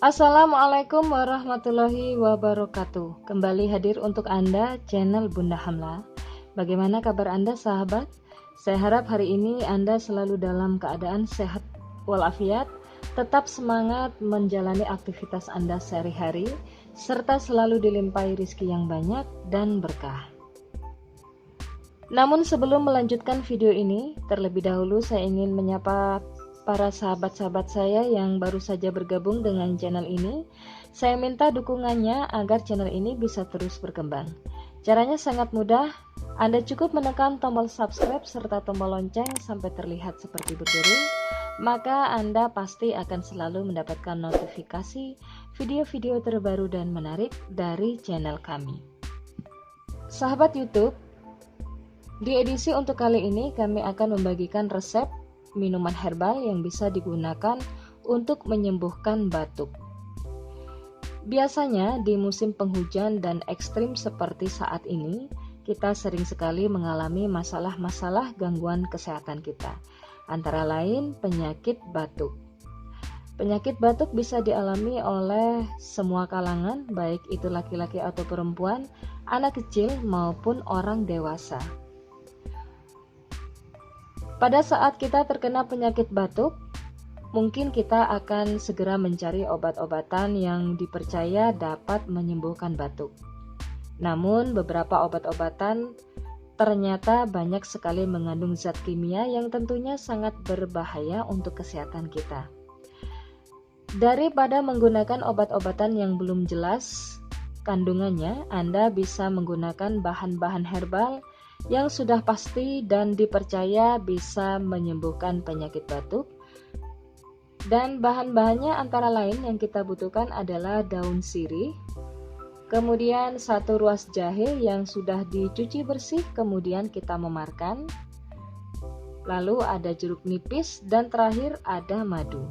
Assalamualaikum warahmatullahi wabarakatuh. Kembali hadir untuk Anda channel Bunda Hamla. Bagaimana kabar Anda sahabat? Saya harap hari ini Anda selalu dalam keadaan sehat walafiat, tetap semangat menjalani aktivitas Anda sehari-hari, serta selalu dilimpahi rizki yang banyak dan berkah. Namun sebelum melanjutkan video ini, terlebih dahulu saya ingin menyapa para sahabat-sahabat saya yang baru saja bergabung dengan channel ini. Saya minta dukungannya agar channel ini bisa terus berkembang. Caranya sangat mudah, Anda cukup menekan tombol subscribe serta tombol lonceng sampai terlihat seperti berdering, maka Anda pasti akan selalu mendapatkan notifikasi video-video terbaru dan menarik dari channel kami. Sahabat YouTube, di edisi untuk kali ini kami akan membagikan resep minuman herbal yang bisa digunakan untuk menyembuhkan batuk. Biasanya di musim penghujan dan ekstrim seperti saat ini, kita sering sekali mengalami masalah-masalah gangguan kesehatan kita, antara lain penyakit batuk. Penyakit batuk bisa dialami oleh semua kalangan, baik itu laki-laki atau perempuan, anak kecil maupun orang dewasa. Pada saat kita terkena penyakit batuk, mungkin kita akan segera mencari obat-obatan yang dipercaya dapat menyembuhkan batuk. Namun, beberapa obat-obatan ternyata banyak sekali mengandung zat kimia yang tentunya sangat berbahaya untuk kesehatan kita. Daripada menggunakan obat-obatan yang belum jelas kandungannya, Anda bisa menggunakan bahan-bahan herbal yang sudah pasti dan dipercaya bisa menyembuhkan penyakit batuk. Dan bahan-bahannya antara lain yang kita butuhkan adalah daun sirih, kemudian 1 ruas jahe yang sudah dicuci bersih kemudian kita memarkan, lalu ada jeruk nipis, dan terakhir ada madu.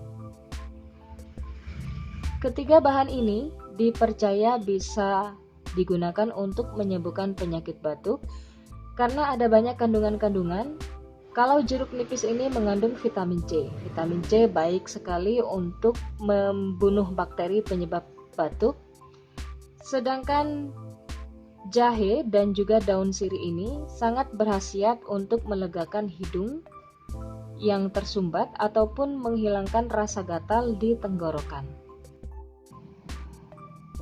Ketiga bahan ini dipercaya bisa digunakan untuk menyembuhkan penyakit batuk karena ada banyak kandungan-kandungan. Kalau jeruk nipis ini mengandung vitamin C. Vitamin C baik sekali untuk membunuh bakteri penyebab batuk. Sedangkan jahe dan juga daun sirih ini sangat berkhasiat untuk melegakan hidung yang tersumbat ataupun menghilangkan rasa gatal di tenggorokan.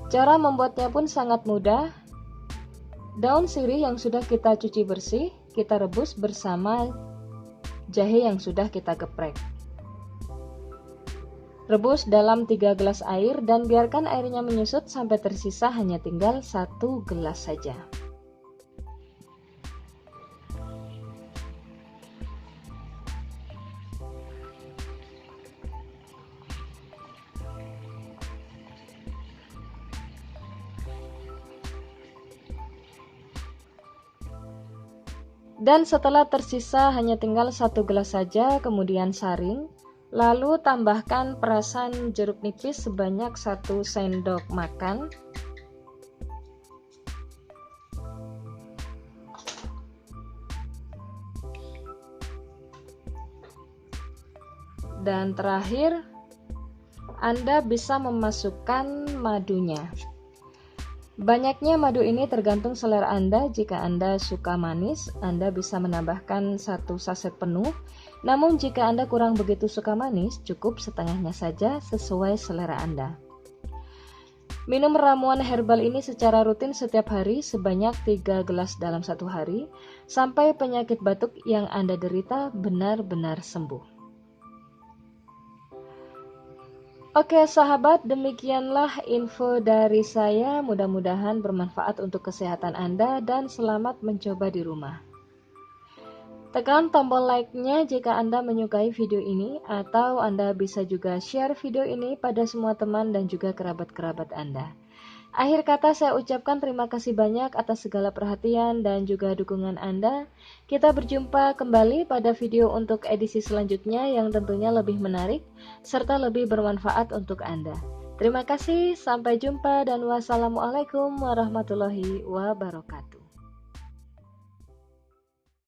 Cara membuatnya pun sangat mudah. Daun sirih yang sudah kita cuci bersih, kita rebus bersama jahe yang sudah kita geprek. Rebus dalam 3 gelas air dan biarkan airnya menyusut sampai tersisa hanya tinggal 1 gelas saja. Dan setelah tersisa hanya tinggal 1 gelas saja, kemudian saring, lalu tambahkan perasan jeruk nipis sebanyak 1 sendok makan. Dan terakhir, Anda bisa memasukkan madunya. Banyaknya madu ini tergantung selera Anda. Jika Anda suka manis, Anda bisa menambahkan 1 saset penuh. Namun jika Anda kurang begitu suka manis, cukup setengahnya saja sesuai selera Anda. Minum ramuan herbal ini secara rutin setiap hari sebanyak 3 gelas dalam 1 hari, sampai penyakit batuk yang Anda derita benar-benar sembuh. Oke sahabat, demikianlah info dari saya. Mudah-mudahan bermanfaat untuk kesehatan Anda dan selamat mencoba di rumah. Tekan tombol like-nya jika Anda menyukai video ini, atau Anda bisa juga share video ini pada semua teman dan juga kerabat-kerabat Anda. Akhir kata saya ucapkan terima kasih banyak atas segala perhatian dan juga dukungan Anda. Kita berjumpa kembali pada video untuk edisi selanjutnya yang tentunya lebih menarik serta lebih bermanfaat untuk Anda. Terima kasih, sampai jumpa dan wassalamualaikum warahmatullahi wabarakatuh.